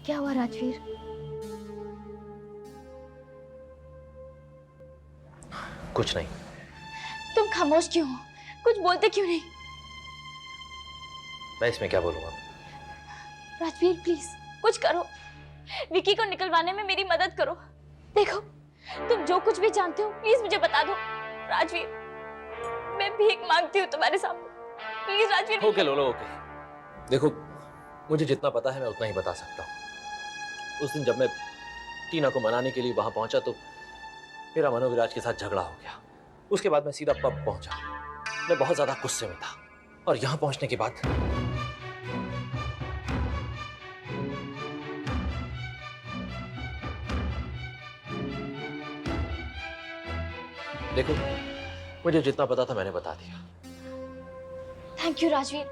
क्या हुआ राजवीर? कुछ नहीं। तुम खामोश क्यों हो? कुछ बोलते क्यों नहीं? मैं इसमें क्या बोलूंगा? राजवीर प्लीज कुछ करो, विकी को निकलवाने में मेरी मदद करो। देखो तुम जो कुछ भी जानते हो प्लीज मुझे बता दो। राजवीर मैं भीख मांगती हूँ तुम्हारे सामने, प्लीज राजवीर। ओके लोलो ओके। देखो मुझे जितना पता है मैं उतना ही बता सकता हूँ। उस दिन जब मैं टीना को मनाने के लिए वहां पहुंचा तो मेरा मनोविराज के साथ झगड़ा हो गया। उसके बाद मैं सीधा पब पहुंचा। मैं बहुत ज्यादा गुस्से में था और यहां पहुंचने के बाद देखो मुझे जितना पता था मैंने बता दिया। Thank you Rajveer,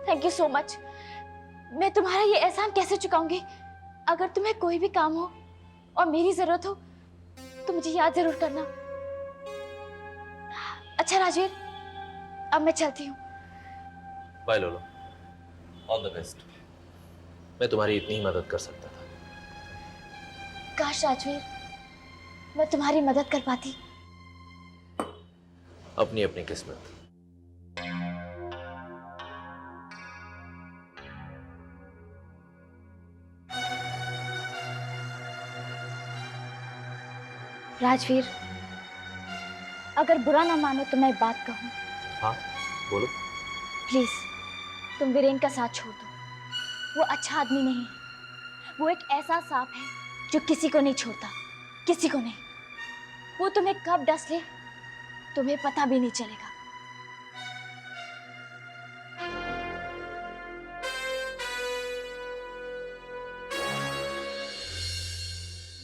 thank you so much. मैं तुम्हारा ये एहसान कैसे चुकाऊंगी? अगर तुम्हें कोई भी काम हो और मेरी जरूरत हो तो मुझे याद जरूर करना। अच्छा राजवीर अब मैं चलती हूँ। बाय लोलो, ऑल द बेस्ट। मैं तुम्हारी इतनी ही मदद कर सकता था। काश राजवीर मैं तुम्हारी मदद कर पाती। अपनी अपनी किस्मत। राजवीर अगर बुरा ना मानो तो मैं एक बात कहूँ। हाँ बोलो। प्लीज तुम वीरेन का साथ छोड़ दो। वो अच्छा आदमी नहीं है। वो एक ऐसा सांप है जो किसी को नहीं छोड़ता, किसी को नहीं। वो तुम्हें कब डस ले तुम्हें पता भी नहीं चलेगा।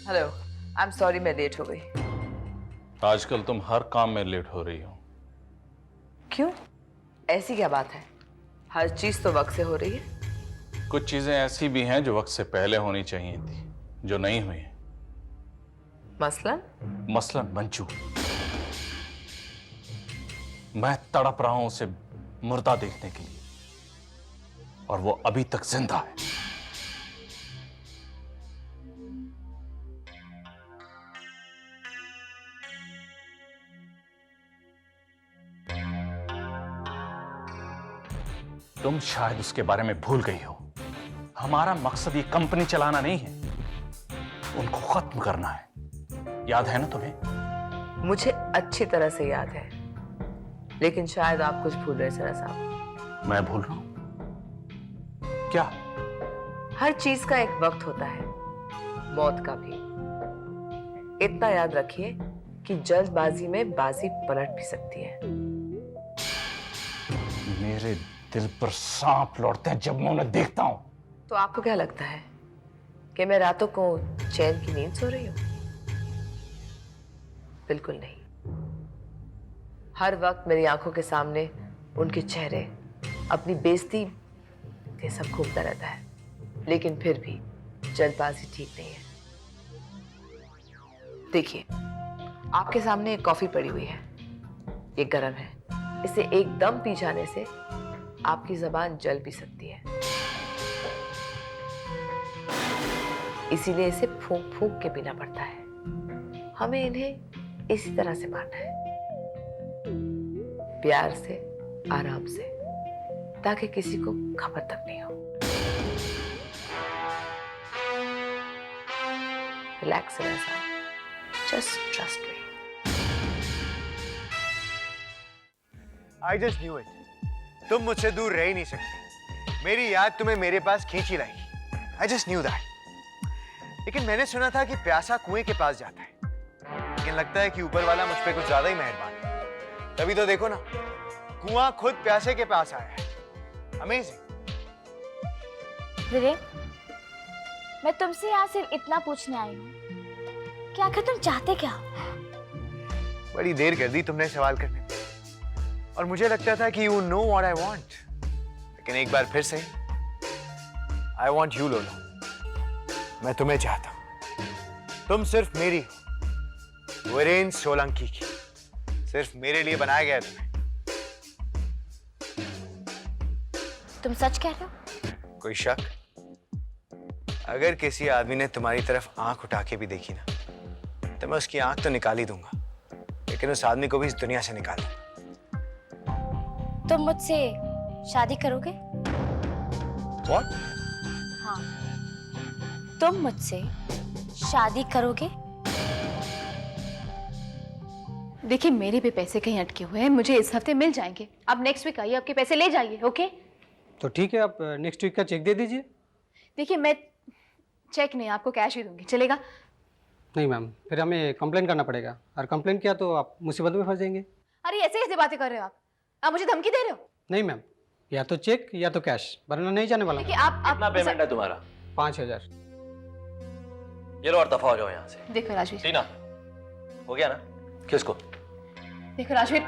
हेलो, आई एम सॉरी मैं लेट हो गई। आजकल तुम हर काम में लेट हो रही हो। क्यों? ऐसी क्या बात है? हर चीज तो वक्त से हो रही है। कुछ चीजें ऐसी भी हैं जो वक्त से पहले होनी चाहिए थी, जो नहीं हुई। मसलन? मसलन मंजू। मैं तड़प रहा हूं उसे मुर्दा देखने के लिए और वो अभी तक जिंदा है। तुम शायद उसके बारे में भूल गई हो। हमारा मकसद ये कंपनी चलाना नहीं है, उनको खत्म करना है। याद है ना तुम्हें? मुझे अच्छी तरह से याद है, लेकिन शायद आप कुछ भूल रहे सरा साहब। मैं भूल रहा हूं क्या? हर चीज का एक वक्त होता है, मौत का भी। इतना याद रखिए कि जल्दबाजी में बाजी पलट भी सकती है। मेरे दिल पर सांप लौटते हैं जब मैं उन्हें देखता हूं। तो आपको क्या लगता है कि मैं रातों को चैन की नींद सो रही हूं? बिल्कुल नहीं। हर वक्त मेरी आंखों के सामने उनके चेहरे अपनी बेइज्जती के सब घूमता रहता है, लेकिन फिर भी जल्दबाजी ठीक नहीं है। देखिए, आपके सामने एक कॉफी पड़ी हुई है, ये गर्म है। इसे एकदम पी जाने से आपकी जबान जल भी सकती है, इसीलिए इसे फूंक फूंक के पीना पड़ता है। हमें इन्हें इसी तरह से मारना है, प्यार से, आराम से, ताकि किसी को खबर तक नहीं हो। रिलैक्स ऐसा, just trust me. I just knew it. तुम मुझसे दूर रह ही नहीं सकती। मेरी याद तुम्हें मेरे पास खींच ही लाएगी। I just knew that. लेकिन मैंने सुना था कि प्यासा कुएं के पास जाता है, लेकिन लगता है कि ऊपर वाला मुझ पे कुछ ज्यादा ही मेहरबान है। तभी तो देखो ना, कुआं खुद प्यासे के पास आया है। अमेजिंग। वीरेन मैं तुमसे यहाँ सिर्फ इतना पूछने आई हूँ कि आखिर तुम चाहते क्या हो? बड़ी देर कर दी तुमने सवाल करने में, और मुझे लगता था कि you know what I want. लेकिन एक बार फिर से I want you लोलो। मैं तुम्हें चाहता हूं। तुम सिर्फ मेरी हो, वीरेन सोलंकी की। सिर्फ मेरे लिए बनाया गया तुम्हें। तुम सच कह रहे हो? कोई शक? अगर किसी आदमी ने तुम्हारी तरफ आंख उठा के भी देखी ना, तो मैं उसकी आंख तो निकाल ही दूंगा, लेकिन उस आदमी को भी इस दुनिया से निकाल दूंगा। तुम मुझसे शादी करोगे? What? हाँ, तुम मुझसे शादी करोगे? देखिए मेरे भी पैसे कहीं अटके हुए हैं, मुझे इस हफ्ते मिल जाएंगे। आप नेक्स्ट वीक आइए, आपके पैसे ले जाइए। ओके? तो ठीक है, आप नेक्स्ट वीक का चेक दे दीजिए। देखिए मैं चेक नहीं, आपको कैश ही दूंगी, चलेगा? नहीं मैम, फिर हमें कंप्लेन करना पड़ेगा, और कंप्लेन किया तो आप मुसीबत में फंस जाएंगे। अरे ऐसे कैसे बातें कर रहे हो आप मुझे धमकी दे रहे हो? नहीं मैम, या तो चेक या तो कैश, वरना नहीं जाने वाला। देखिए आप कितना पेमेंट है तुम्हारा? 5000। ये लो और दफा हो जाओ यहाँ से। देखो राजवीर, टीना, हो गया ना? किसको? देखो राजवीर,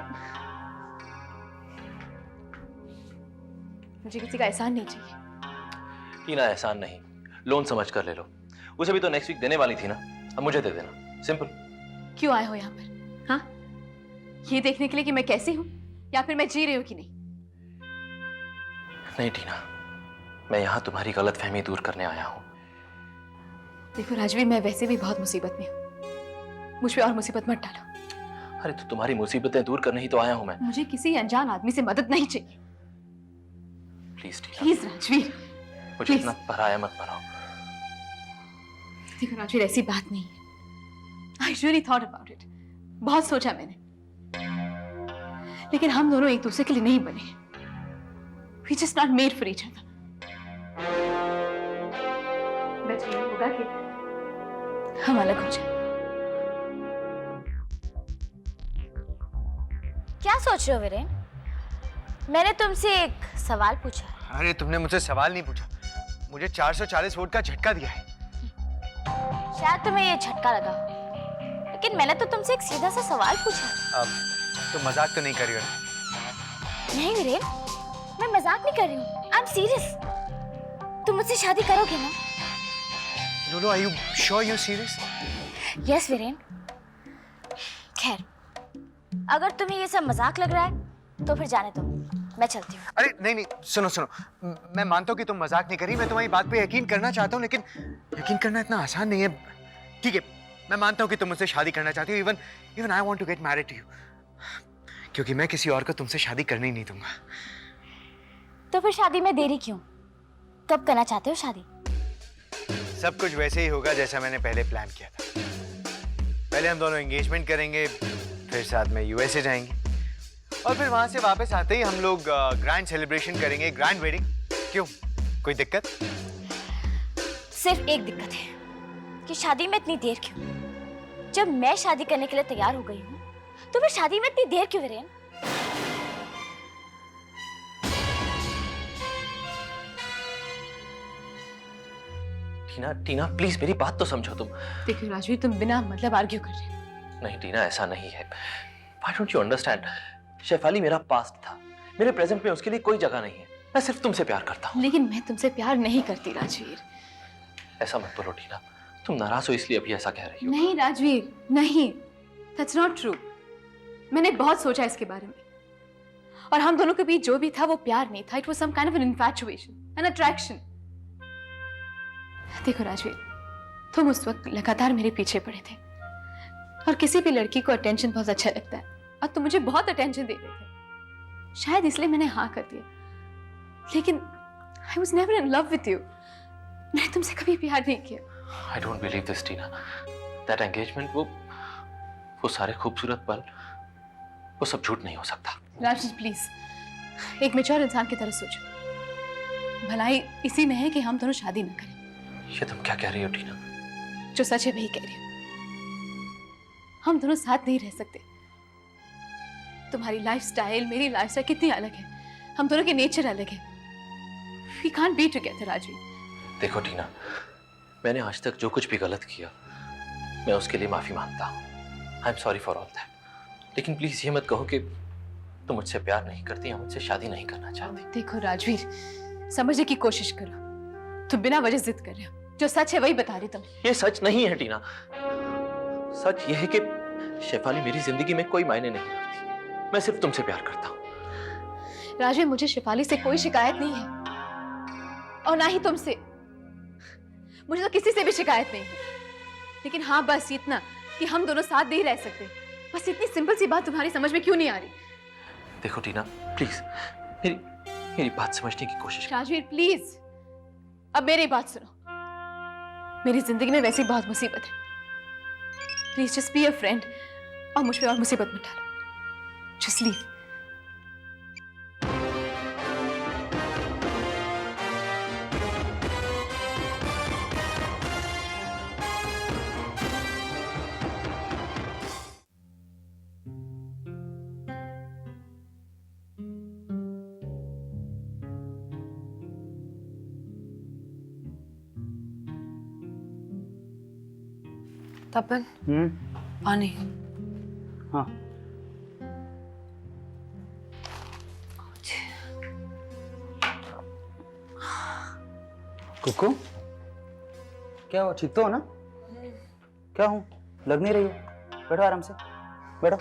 मुझे किसी का एहसान नहीं चाहिए। टीना, एहसान नहीं, लोन समझ कर ले लो। उसे भी तो नेक्स्ट वीक देने वाली थी ना, अब मुझे दे देना, सिंपल। क्यों आए हो यहाँ पर? हाँ, ये देखने के लिए कि मैं कैसी हूँ या फिर मैं जी रही हूँ कि नहीं? नहीं टीना, मैं यहाँ तुम्हारी गलतफहमी दूर करने आया हूँ। देखो राजवीर, मैं वैसे भी बहुत मुसीबत में हूँ, मुझ पे और मुसीबत मत डालो। अरे तो तुम्हारी मुसीबतें दूर करने ही तो आया हूँ मैं। मुझे किसी अनजान आदमी से मदद नहीं चाहिए। प्लीज टीना, प्लीज राजवीर, मुझे please। इतना पराया मत बनाओ। देखो राजवीर, ऐसी बात नहीं है। I really thought about it, बहुत सोचा मैंने, लेकिन हम दोनों एक दूसरे के लिए नहीं बने। We just not made for each other। बस यही होगा कि हम अलग हो जाए। क्या सोच रहे हो वीरेन? मैंने तुमसे एक सवाल पूछा है। अरे तुमने मुझसे सवाल नहीं पूछा, मुझे 440 वोट का झटका दिया है। शायद तुम्हें ये झटका लगा हो, लेकिन मैंने तो तुमसे एक सीधा सा सवाल पूछा है। अब तुम मजाक तो नहीं कर रही हो? नहीं वीरेन, मैं मजाक नहीं कर रही हूँ, आई एम सीरियस। तुम मुझसे शादी करोगे ना? No no, are you sure you serious? Yes Viren. खैर, अगर तुम्हें ये सब मजाक लग रहा है तो फिर जाने दो, मैं चलती हूँ। अरे नहीं नहीं, सुनो सुनो, मैं मानता हूँ कि तुम मजाक नहीं कर रही, मैं तुम्हारी बात पे यकीन करना चाहता हूँ, लेकिन यकीन करना इतना आसान नहीं है। ठीक है, मैं मानता हूँ कि तुम मुझसे शादी करना चाहती हो, even I want to get married to you, क्योंकि मैं किसी और को तुमसे शादी करने ही नहीं दूंगा। तो फिर शादी में देरी क्यों? कब करना चाहते हो शादी? सब कुछ वैसे ही होगा जैसा मैंने पहले प्लान किया था। पहले हम दोनों एंगेजमेंट करेंगे, फिर साथ में यूएसए जाएंगे, और फिर वहां से वापस आते ही हम लोग ग्रैंड सेलिब्रेशन करेंगे, ग्रैंड वेडिंग। क्यों, कोई दिक्कत? सिर्फ एक दिक्कत है कि शादी में इतनी देर क्यों? जब मैं शादी करने के लिए तैयार हो गई हूँ, तो फिर शादी में इतनी देर क्यों वीरेन? टीना, टीना प्लीज मेरी बात तो समझो तुम। देखो राजवीर, तुम बिना मतलब आर्ग्यू कर रहे हो। नहीं टीना, ऐसा नहीं है। Why don't you understand? Shefali मेरा पास्ट था, मेरे प्रेजेंट में उसके लिए कोई जगह नहीं है। मैं सिर्फ तुमसे प्यार करता हूँ। लेकिन मैं तुमसे प्यार नहीं करती राजवीर। ऐसा मत बोलो टीना, तुम नाराज हो इसलिए अभी ऐसा कह रही हो। नहीं राजवीर, नहीं, दैट्स नॉट ट्रू। मैंने बहुत सोचा इसके बारे में, और हम दोनों के बीच जो भी था वो प्यार नहीं था। It was some kind of an infatuation, an attraction. देखो राजवीर, तुम उस वक्त लगातार मेरे पीछे पड़े थे, और किसी भी लड़की को अटेंशन बहुत अच्छा लगता है, और तुम मुझे बहुत अटेंशन दे रहे थे। शायद इसलिए मैंने हाँ कर दिया, लेकिन I was never in love with you. मैंने तुमसे कभी प्यार नहीं किया। I don't believe this, Tina. That engagement, वो सारे खूबसूरत पल, वो सब झूठ नहीं हो सकता। राजवीर प्लीज, एक मैच्योर इंसान की तरह सोचो। भलाई इसी में है कि हम दोनों शादी न करें। ये तुम क्या कह रही हो टीना? जो सच है वही कह रही हूँ। हम दोनों साथ नहीं रह सकते। तुम्हारी लाइफस्टाइल, मेरी लाइफस्टाइल कितनी अलग है, हम दोनों के नेचर अलग है। We can't be together, Rajveer. देखो टीना, मैंने आज तक जो कुछ भी गलत किया, मैं उसके लिए माफी मांगता हूँ। I am sorry for all that. लेकिन प्लीज ये मत कहो कि तुम मुझसे प्यार नहीं करती या मुझसे शादी नहीं करना चाहती। देखो राजवीर, समझने की कोशिश करो। तुम बिना वजह जिद कर रहे हो। जो सच है वही बता रही तुम। ये सच नहीं है टीना। सच ये है कि शेफाली मेरी जिंदगी में कोई मायने नहीं रखती। मैं सिर्फ तुमसे प्यार करता हूँ। राजवीर, मुझे शेफाली से कोई शिकायत नहीं है, और ना ही तुमसे। मुझे तो किसी से भी शिकायत नहीं है, लेकिन हाँ बस इतना कि हम दोनों साथ नहीं रह सकते। बस इतनी सिंपल सी बात तुम्हारी समझ में क्यों नहीं आ रही? देखो टीना, प्लीज मेरी मेरी बात समझने की कोशिश कर। राजवीर प्लीज, अब मेरी बात सुनो। मेरी जिंदगी में वैसी बहुत मुसीबत है, please just be a friend और मुझ पे और मुसीबत मत डालो। Just leave. तपन, पानी। हाँ। कुकू, क्या हो? ठीक तो हो ना? क्या हूँ? लग नहीं रही हो? बैठो आराम से, बैठो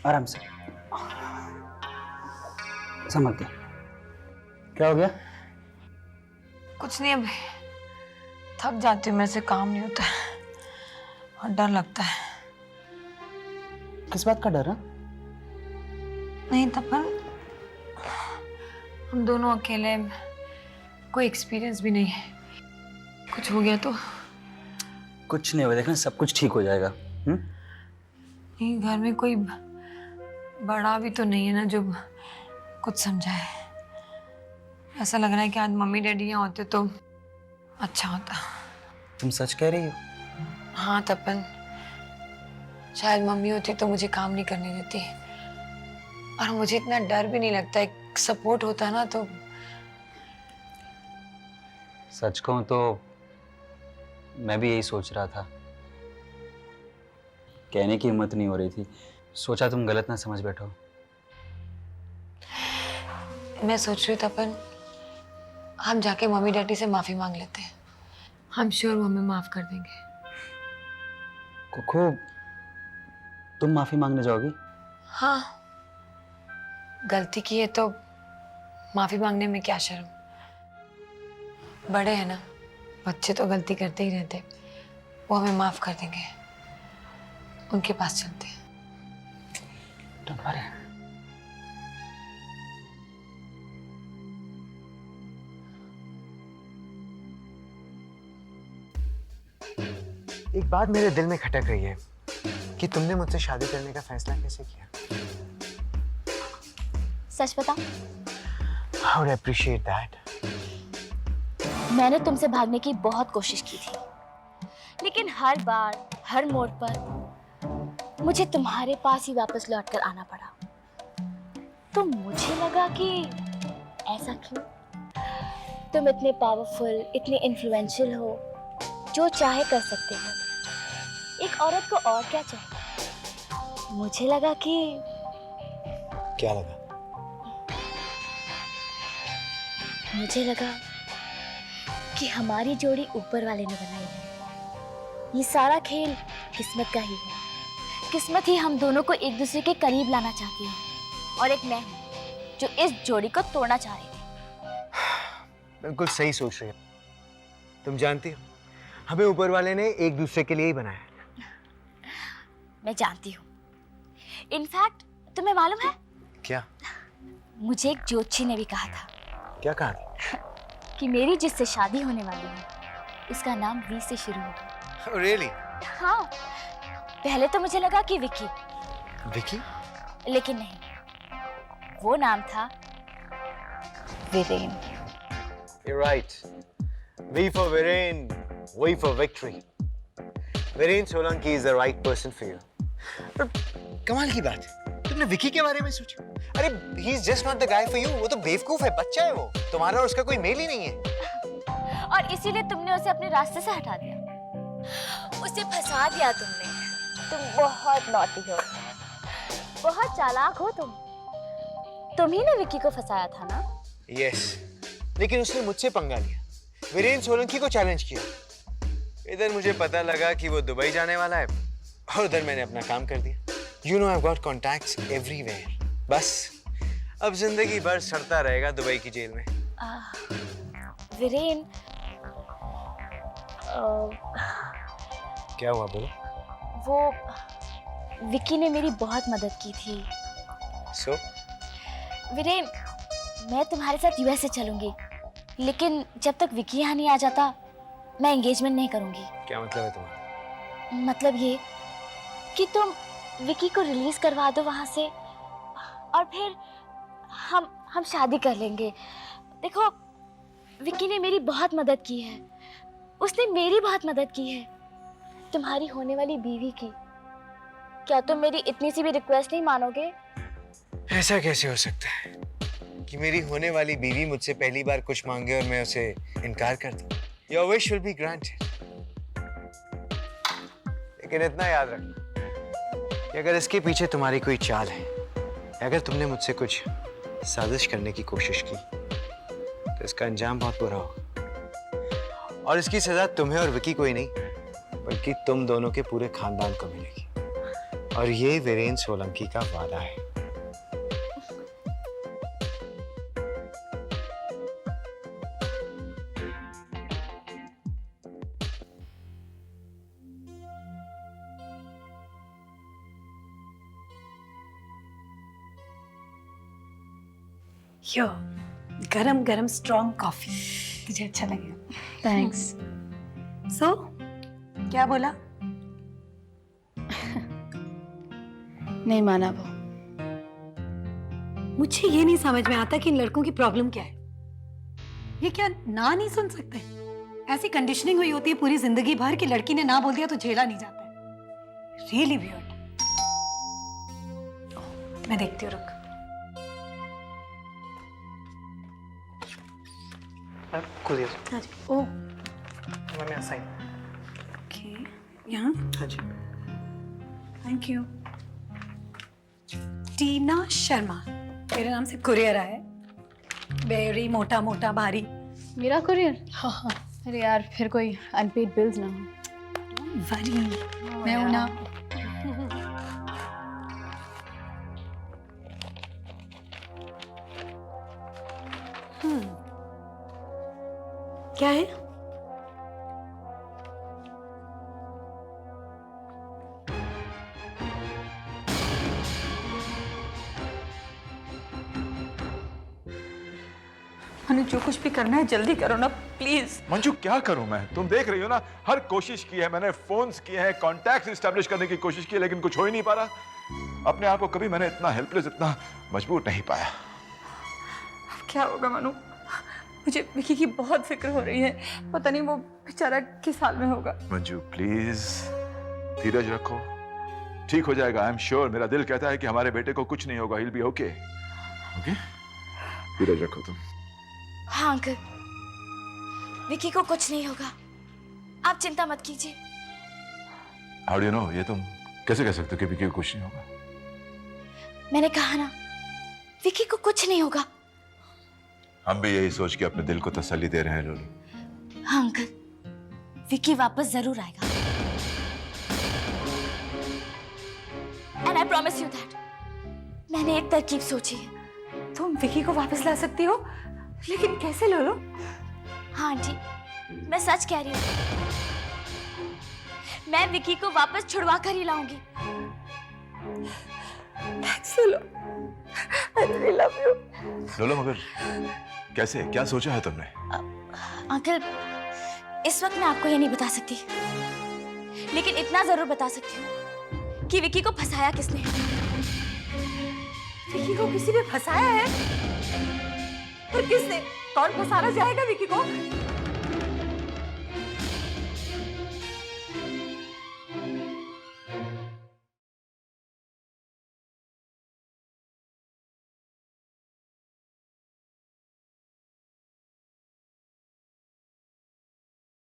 आराम से। समझ गया। क्या हो गया? कुछ नहीं, अब थक जाती हूँ, मेरे से काम नहीं होता है और डर लगता है। किस बात का डर है? नहीं तपन, हम दोनों अकेले, कोई एक्सपीरियंस भी नहीं है, कुछ हो गया तो? कुछ नहीं होगा, देखना सब कुछ ठीक हो जाएगा। नहीं, घर में कोई बड़ा भी तो नहीं है ना जो कुछ समझाए। ऐसा लग रहा है कि आज मम्मी डैडी यहाँ होते तो अच्छा होता। तुम सच कह रही हो? हाँ तपन, शायद मम्मी होती तो मुझे काम नहीं करने देती और मुझे इतना डर भी नहीं लगता। एक सपोर्ट होता ना तो। सच कहूं तो मैं भी यही सोच रहा था, कहने की हिम्मत नहीं हो रही थी। सोचा तुम गलत ना समझ बैठो। मैं सोच रही हूँ तपन, हम जाके मम्मी डैडी से माफी मांग लेते हैं। हम श्योर वो हमें माफ कर देंगे। कुकू, तुम माफी मांगने जाओगी? हाँ, गलती की है तो माफी मांगने में क्या शर्म। बड़े हैं ना, बच्चे तो गलती करते ही रहते, वो हमें माफ कर देंगे। उनके पास चलते हैं। Don't worry. एक बात मेरे दिल में खटक रही है कि तुमने मुझसे शादी करने का फैसला कैसे किया? सच बता, I would appreciate that. मैंने तुमसे भागने की बहुत कोशिश की थी, लेकिन हर बार हर मोड़ पर मुझे तुम्हारे पास ही वापस लौट कर आना पड़ा। तो मुझे लगा कि ऐसा क्यों? तुम इतने पावरफुल, इतने इन्फ्लुएंशियल हो, जो चाहे कर सकते हो। एक औरत को और क्या चाहिए? मुझे लगा कि क्या लगा? मुझे लगा कि हमारी जोड़ी ऊपर वाले ने बनाई है। ये सारा खेल किस्मत का ही है। किस्मत ही हम दोनों को एक दूसरे के करीब लाना चाहती है, और एक मैं हूँ जो इस जोड़ी को तोड़ना चाह रही थी। बिल्कुल सही सोच रही हो। तुम जानती हो, हमें ऊपर वाले ने एक दूसरे के लिए ही बनाया है। मैं जानती हूँ। इनफैक्ट तुम्हें मालूम है, क्या? मुझे एक ज्योतिषी ने भी कहा था। क्या कहा? कि मेरी जिससे शादी होने वाली है उसका नाम वी से शुरू होगा। Oh, really? हाँ, पहले तो मुझे लगा कि विकी, विकी? लेकिन नहीं, वो नाम था Viren. You're right. V for Viren, V for victory. Viren Solanki is the right person for you. पर कमाल की बात है, तुमने विकी के बारे में सोचा? अरे he is just not the guy for you. वो तो बेवकूफ है, बच्चा है वो। तुम्हारा और उसका कोई मेल ही नहीं है। और इसीलिए तुमने उसे अपने रास्ते से हटा दिया, उसे फंसा दिया तुमने। तुम बहुत नॉटी हो, बहुत चालाक हो तुम ही ने विकी को फंसाया था ना? Yes. लेकिन उसने मुझसे पंगा लिया, वीरेन सोलंकी को चैलेंज किया। इधर मुझे पता लगा कि वो दुबई जाने वाला है, और उधर मैंने अपना काम कर दिया। You know I've got contacts everywhere. बस अब जिंदगी भर सड़ता रहेगा दुबई की जेल में। वीरेन, क्या हुआ बोलो? वो विकी ने मेरी बहुत मदद की थी। सो? वीरेन, मैं तुम्हारे साथ यूएसए चलूंगी, लेकिन जब तक विकी यहाँ नहीं आ जाता मैं एंगेजमेंट नहीं करूंगी। क्या मतलब है तुम्हारा? मतलब ये कि तुम विकी को रिलीज करवा दो वहां से और फिर हम शादी कर लेंगे। देखो, विकी ने मेरी बहुत मदद की है, उसने मेरी बहुत मदद की है, तुम्हारी होने वाली बीवी की। क्या तुम मेरी इतनी सी भी रिक्वेस्ट नहीं मानोगे? ऐसा कैसे हो सकता है कि मेरी होने वाली बीवी मुझसे पहली बार कुछ मांगे और मैं उसे इनकार कर दूं? Your wish will be granted. लेकिन इतना याद रखना कि अगर इसके पीछे तुम्हारी कोई चाल है, अगर तुमने मुझसे कुछ साजिश करने की कोशिश की, तो इसका अंजाम बहुत बुरा होगा और इसकी सजा तुम्हें और विकी को ही नहीं, बल्कि तुम दोनों के पूरे खानदान को मिलेगी। और ये वीरेन सोलंकी का वादा है। यो, गरम गरम स्ट्रॉन्ग कॉफी, तुझे अच्छा लगेगा। थैंक्स। सो क्या बोला? नहीं माना वो। मुझे ये नहीं समझ में आता कि इन लड़कों की प्रॉब्लम क्या है। ये क्या ना नहीं सुन सकते? ऐसी कंडीशनिंग हुई होती है पूरी जिंदगी भर कि लड़की ने ना बोल दिया तो झेला नहीं जाता है। Really weird. मैं देखती हूँ, रुक। खुलिए। हाँ जी। ओ, मैंने साइन। ओके, यहाँ। हाँ जी। Thank you. टीना शर्मा, मेरे नाम से कुरियर आया है। वेरी मोटा मोटा भारी। मेरा कुरियर? हाँ, अरे यार, फिर कोई अनपेड बिल्स ना हो। वरी मैं हूं ना। क्या है? मनु, जो कुछ भी करना है जल्दी करो ना प्लीज। मंजू, क्या करूं मैं? तुम देख रही हो ना, हर कोशिश की है मैंने, फोन्स किए हैं, कॉन्टैक्ट्स एस्टैब्लिश करने की कोशिश की है, लेकिन कुछ हो ही नहीं पा रहा। अपने आप को कभी मैंने इतना हेल्पलेस, इतना मजबूर नहीं पाया। अब क्या होगा मनु? मुझे विकी की बहुत फिक्र हो रही है। पता नहीं वो बेचारा किस हाल में होगा। मंजू प्लीज धीरज रखो, ठीक हो जाएगा। I am sure. मेरा दिल कहता है कि हमारे बेटे को कुछ नहीं होगा। He'll be okay. ओके, धीरज रखो तुम। हाँ अंकल, विकी को कुछ नहीं होगा, आप चिंता मत कीजिए। How do you know? ये तुम कैसे कह सकते हो कि विकी को कुछ नहीं होगा? मैंने कहा ना, विकी को कुछ नहीं होगा। हम भी यही सोच के अपने दिल को तसल्ली दे रहे हैं लोली। हाँ अंकल, विकी वापस जरूर आएगा। And I promise you that मैंने एक तरकीब सोची है। तुम विकी को वापस ला सकती हो, लेकिन कैसे लोलो? हाँ आंटी, मैं सच कह रही हूँ। मैं विकी को वापस छुड़वा कर ही लाऊंगी। थैंक्स लोलो, I really love you। लोलो, मगर कैसे, क्या सोचा है तुमने? अंकल, इस वक्त मैं आपको ये नहीं बता सकती, लेकिन इतना जरूर बता सकती हूँ कि विकी को फंसाया किसने। विकी को किसी ने फंसाया है? और किसने? कौन फंसाना चाहेगा विकी को?